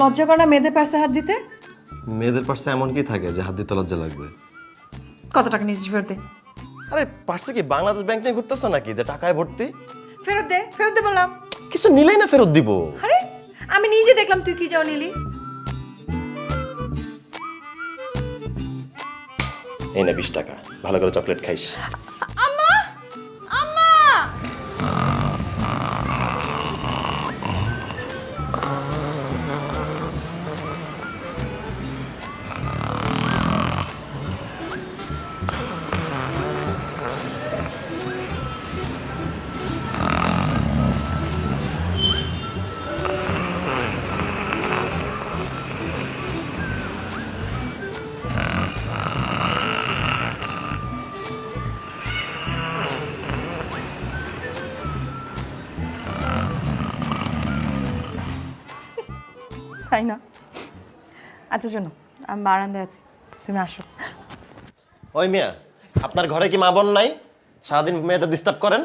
লজ্জা করে না মেয়েদের পার্সে হাত দিতে? মেয়েদের পার্সে এমন কি থাকে যে হাত দিতে লজ্জা লাগবে? কত টাকা নিয়েছিস ফেরত দে। আরে পার্সে কি বাংলাদেশ ব্যাংক নিয়ে ঘুরতেছো নাকি যে টাকায় ভর্তি? ফেরত দে, ফেরত দে বললাম। কিছু নিলেই না ফেরত দিব। আরে আমি নিজে দেখলাম তুই কি যাও নিলি। এই না 20 টাকা, ভালো করে চকলেট খাইস। আম্মা, আম্মা। তাই না? আচ্ছা শোনো, আমি বারান্দায় আছি, তুমি আসো। ওই মিয়া, আপনার ঘরে কি মা বোন নাই? সারাদিন মেয়েদের ডিস্টার্ব করেন,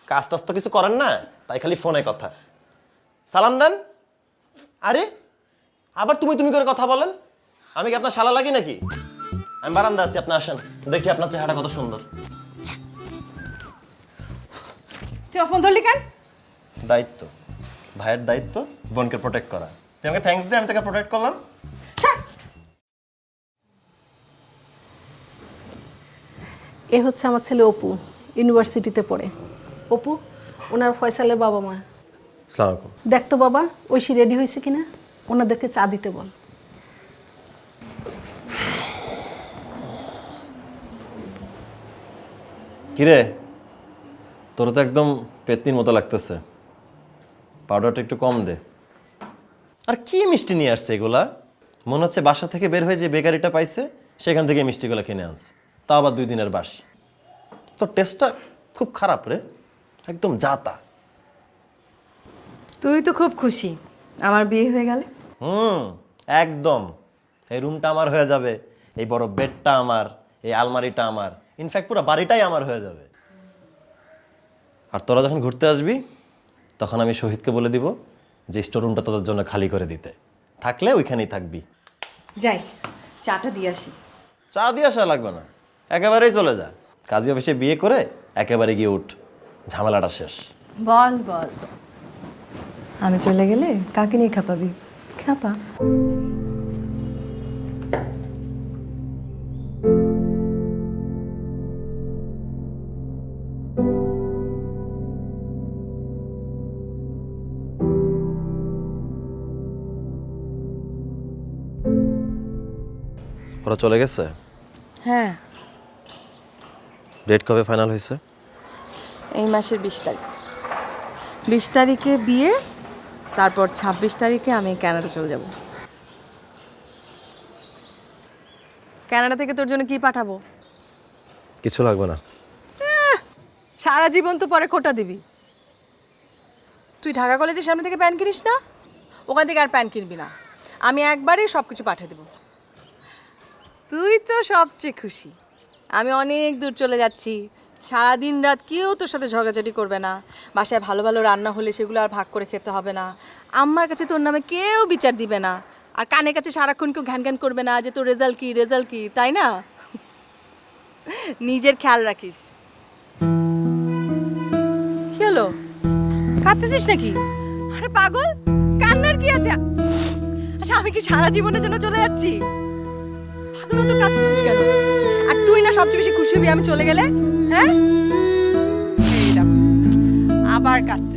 কাজ টাজ তো কিছু করেন না, তাই খালি ফোনে কথা। সালাম দেন। আরে আবার তুমি তুমি করে কথা বলেন। আমি কি আপনার শালা লাগি নাকি? আমি বারান্দা আছি, আপনি আসেন, দেখি আপনার চেহারা কত সুন্দর। তুই ফোন ধরলি কেন? দায়িত্ব, ভাইয়ের দায়িত্ব বোনকে প্রোটেক্ট করা। তুই আমাকে থ্যাঙ্কস দে, আমি তোকে প্রোটেক্ট করলাম। এ হচ্ছে আমার ছেলে অপু, ইউনিভার্সিটিতে পড়ে। অপু, ওনার ফয়সালের বাবা মা। আসসালামু আলাইকুম। দেখ তো বাবা, ঐশী রেডি হয়েছে কিনা, ওনাদেরকে চা দিতে বল। কিরে, তোর তো একদম পেতনির মতো লাগতেছে, পাউডারটা একটু কম দে। আর কি মিষ্টি নিয়ে আসছে এগুলা? মনে হচ্ছে বাসা থেকে বের হয়ে যে বেকারিটা পাইছে সেখান থেকে মিষ্টিগুলো কিনে আনছে, তাও আবার 2 দিনের বাসি। তোর টেস্টটা খুব খারাপ রে, একদম জাতা। তুই তো খুব খুশি আমার বিয়ে হয়ে গেলে। একদম। এই রুমটা আমার হয়ে যাবে, এই বড় বেডটা আমার, এই আলমারিটা আমার, ইনফ্যাক্ট পুরো বাড়িটাই আমার হয়ে যাবে। আর তোরা যখন ঘুরতে আসবি তখন আমি শহীদকে বলে দিব যে স্টোর রুমটা তোদের জন্য খালি করে দিতে, থাকলে ওইখানেই থাকবি। যাই চাটা দিয়ে আসি। চা দিয়ে আসা লাগবে না, একেবারেই চলে যা। কাজী অফিসে বিয়ে করে একেবারে গিয়ে উঠ, ঝামেলাটা শেষ। বল বল, আমি চলে গেলে কাকে নিয়ে খাপাবি? খাপা। ওরা চলে গেছে? হ্যাঁ, ডেট কবে ফাইনাল হয়েছে? এই মাসের 20 তারিখ। 20 তারিখে বিয়ে, তারপর 26 তারিখে আমি কানাডা চলে যাব। কানাডা থেকে তোর জন্য কি পাঠাবো? কিছু লাগবে না। সারা জীবন তো পরে খোটা দিবি। তুই ঢাকা কলেজের সামনে থেকে প্যান্ট কিনিস না? ওখান থেকে আর প্যান্ট কিনবি না, আমি একবারেই সব কিছু পাঠিয়ে দেবো। তুই তো সবচেয়ে খুশি, আমি অনেক দূর চলে যাচ্ছি, সারাদিন রাত কেউ তোর সাথে ঝগড়াঝাটি করবে না, বাসায় ভালো ভালো রান্না হলে সেগুলো আর ভাগ করে খেতে হবে না, আম্মার কাছে তোর নামে কেউ বিচার দিবে না, আর কানের কাছে সারাক্ষণ কেউ ঘ্যান ঘ্যান করবে না যে তোর রেজাল্ট কি রেজাল্ট কি, তাই না? নিজের খেয়াল রাখিস। কি হলো, কাঁদতেছিস নাকি? আরে পাগল, কান্নার কি আছে? আচ্ছা আমি কি সারা জীবনের জন্য চলে যাচ্ছি? পাগল মতো কাঁদতেছিস কেন? আর তুই না সবচেয়ে বেশি খুশি হবি আমি চলে গেলে, হ্যাঁ? এই দেখো, আবার কাঁদতে